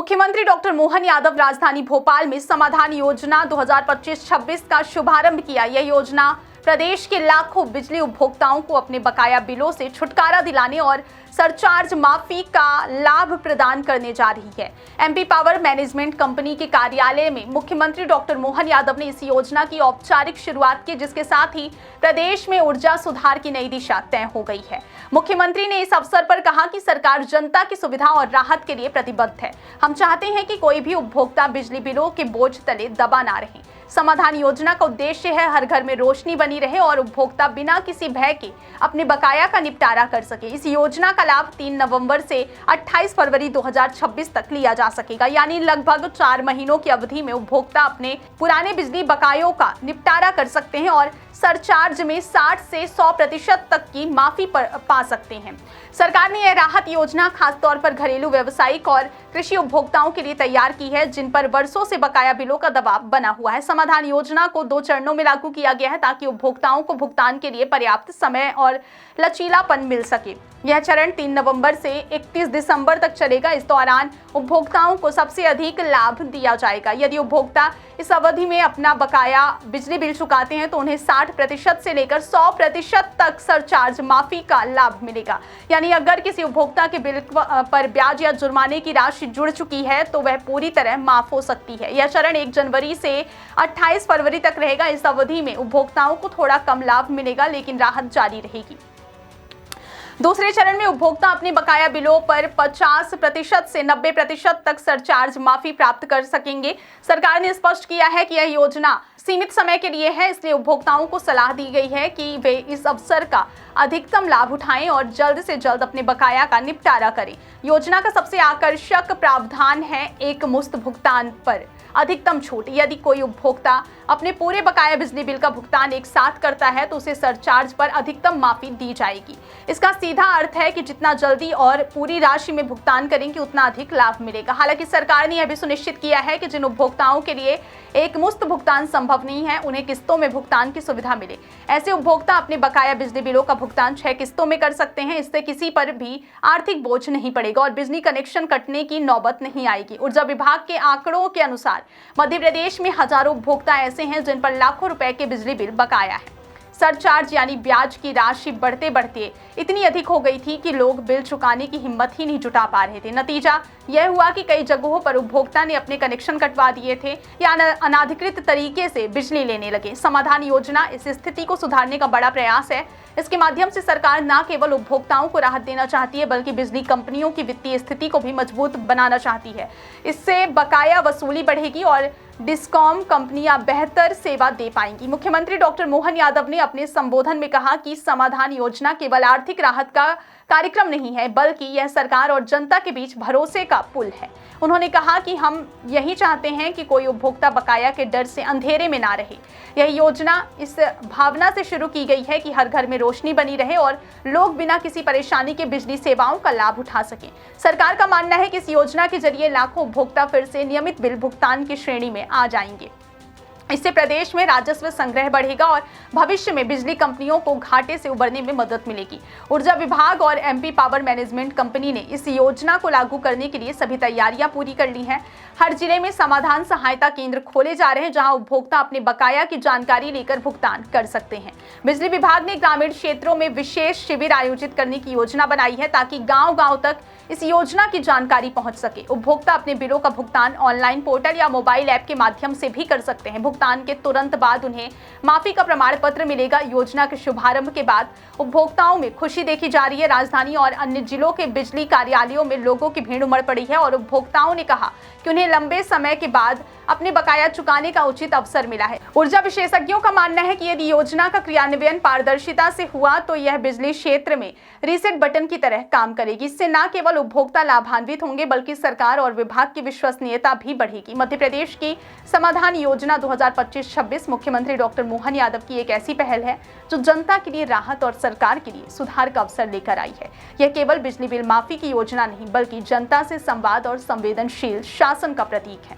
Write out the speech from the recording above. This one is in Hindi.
मुख्यमंत्री डॉक्टर मोहन यादव राजधानी भोपाल में समाधान योजना 2025-26 का शुभारंभ किया। यह योजना प्रदेश के लाखों बिजली उपभोक्ताओं को अपने बकाया बिलों से छुटकारा दिलाने और सरचार्ज माफी का लाभ प्रदान करने जा रही है। एमपी पावर मैनेजमेंट कंपनी के कार्यालय में मुख्यमंत्री डॉक्टर मोहन यादव ने इस योजना की औपचारिक शुरुआत की, जिसके साथ ही प्रदेश में ऊर्जा सुधार की नई दिशा तय हो गई है। मुख्यमंत्री ने इस अवसर पर कहा कि सरकार जनता की सुविधा और राहत के लिए प्रतिबद्ध है। हम चाहते हैं कि कोई भी उपभोक्ता बिजली बिलों के बोझ तले दबा ना रहे। समाधान योजना का उद्देश्य है हर घर में रोशनी बनी रहे और उपभोक्ता बिना किसी भय के अपने बकाया का निपटारा कर सके। इस योजना का लाभ 3 नवंबर से 28 फरवरी 2026 तक लिया जा सकेगा, यानी लगभग 4 महीनों की अवधि में उपभोक्ता अपने पुराने बिजली बकायों का निपटारा कर सकते हैं और सरचार्ज में 60 से 100% तक की माफी पा सकते हैं। सरकार ने यह राहत योजना खासतौर पर घरेलू, व्यावसायिक और कृषि उपभोक्ताओं के लिए तैयार की है, जिन पर वर्षों से बकाया बिलों का दबाव बना हुआ है। समाधान योजना को 2 चरणों में लागू किया गया है ताकि उपभोक्ताओं को भुगतान के लिए पर्याप्त समय और लचीलापन मिल सके। यह चरण 3 नवंबर से 31 दिसंबर तक चलेगा। इस दौरान उपभोक्ताओं को सबसे अधिक लाभ दिया जाएगा। यदि उपभोक्ता इस अवधि में अपना बकाया बिजली बिल चुकाते हैं तो उन्हें 60% से लेकर 100% तक सरचार्ज माफी का लाभ मिलेगा। यानी अगर किसी उपभोक्ता के बिल पर ब्याज या जुर्माने की राशि जुड़ चुकी है तो वह पूरी तरह माफ हो सकती है। यह चरण 1 जनवरी से 28 फरवरी तक रहेगा। इस अवधि में उपभोक्ताओं को थोड़ा कम लाभ मिलेगा, लेकिन राहत जारी रहेगी। दूसरे चरण में उपभोक्ता अपने बकाया बिलों पर 50% से 90% तक सरचार्ज माफी प्राप्त कर सकेंगे। सरकार ने स्पष्ट किया है कि यह योजना सीमित समय के लिए है, इसलिए उपभोक्ताओं को सलाह दी गई है कि वे इस अवसर का अधिकतम लाभ उठाएं और जल्द से जल्द अपने बकाया का निपटारा करें। योजना का सबसे आकर्षक प्रावधान है एक मुश्त भुगतान पर अधिकतम छूट। यदि कोई उपभोक्ता अपने पूरे बकाया बिजली बिल का भुगतान एक साथ करता है तो उसे सरचार्ज पर अधिकतम माफी दी जाएगी। इसका सीधा अर्थ है कि जितना जल्दी और पूरी राशि में भुगतान करेंगे उतना अधिक लाभ मिलेगा। हालांकि सरकार ने यह भी सुनिश्चित किया है कि जिन उपभोक्ताओं के लिए एक मुश्त भुगतान संभव नहीं है, उन्हें किस्तों में भुगतान की सुविधा मिले। ऐसे उपभोक्ता अपने बकाया बिजली बिलों का भुगतान 6 किस्तों में कर सकते हैं। इससे किसी पर भी आर्थिक बोझ नहीं पड़ेगा और बिजली कनेक्शन कटने की नौबत नहीं आएगी। ऊर्जा विभाग के आंकड़ों के अनुसार मध्य प्रदेश में हजारों उपभोक्ता ऐसे हैं जिन पर लाखों रुपए के बिजली बिल बकाया है। सरचार्ज यानी ब्याज की राशि बढ़ते बढ़ते इतनी अधिक हो गई थी कि लोग बिल चुकाने की हिम्मत ही नहीं जुटा पा रहे थे। नतीजा यह हुआ कि कई जगहों पर उपभोक्ता ने अपने कनेक्शन कटवा दिए थे या अनाधिकृत तरीके से बिजली लेने लगे। समाधान योजना इस स्थिति को सुधारने का बड़ा प्रयास है। इसके माध्यम से सरकार न केवल उपभोक्ताओं को राहत देना चाहती है, बल्कि बिजली कंपनियों की वित्तीय स्थिति को भी मजबूत बनाना चाहती है। इससे बकाया वसूली बढ़ेगी और डिस्कॉम कंपनियां बेहतर सेवा दे पाएंगी। मुख्यमंत्री डॉक्टर मोहन यादव ने अपने संबोधन में कहा कि समाधान योजना केवल आर्थिक राहत का कार्यक्रम नहीं है, बल्कि यह सरकार और जनता के बीच भरोसे का पुल है। उन्होंने कहा कि हम यही चाहते हैं कि कोई उपभोक्ता बकाया के डर से अंधेरे में ना रहे। यह योजना इस भावना से शुरू की गई है कि हर घर में रोशनी बनी रहे और लोग बिना किसी परेशानी के बिजली सेवाओं का लाभ उठा सकें। सरकार का मानना है कि इस योजना के जरिए लाखों उपभोक्ता फिर से नियमित बिल भुगतान की श्रेणी में आ जाएंगे। इससे प्रदेश में राजस्व संग्रह बढ़ेगा और भविष्य में बिजली कंपनियों को घाटे से उबरने में मदद मिलेगी। ऊर्जा विभाग और एमपी पावर मैनेजमेंट कंपनी ने इस योजना को लागू करने के लिए सभी तैयारियां पूरी कर ली हैं। हर जिले में समाधान सहायता केंद्र खोले जा रहे हैं, जहां उपभोक्ता अपने बकाया की जानकारी लेकर भुगतान कर सकते हैं। बिजली विभाग ने ग्रामीण क्षेत्रों में विशेष शिविर आयोजित करने की योजना बनाई है ताकि गाँव-गाँव तक इस योजना की जानकारी पहुंच सके। उपभोक्ता अपने बिलों का भुगतान ऑनलाइन पोर्टल या मोबाइल ऐप के माध्यम से भी कर सकते हैं। भुगतान के तुरंत बाद उन्हें माफी का प्रमाण पत्र मिलेगा। योजना के शुभारंभ के बाद उपभोक्ताओं में खुशी देखी जा रही है। राजधानी और अन्य जिलों के बिजली कार्यालयों में लोगों की भीड़ उमड़ पड़ी है और उपभोक्ताओं ने कहा कि उन्हें लंबे समय के बाद अपने बकाया चुकाने का उचित अवसर मिला है। ऊर्जा विशेषज्ञों का मानना है कि यदि योजना का क्रियान्वयन पारदर्शिता से हुआ तो यह बिजली क्षेत्र में रीसेट बटन की तरह काम करेगी। इससे न केवल उपभोक्ता लाभान्वित होंगे, बल्कि सरकार और विभाग की विश्वसनीयता भी बढ़ेगी। मध्य प्रदेश की समाधान योजना 2025-26 मुख्यमंत्री डॉक्टर मोहन यादव की एक ऐसी पहल है जो जनता के लिए राहत और सरकार के लिए सुधार का अवसर लेकर आई है। यह केवल बिजली बिल माफी की योजना नहीं, बल्कि जनता से संवाद और संवेदनशील शासन का प्रतीक है।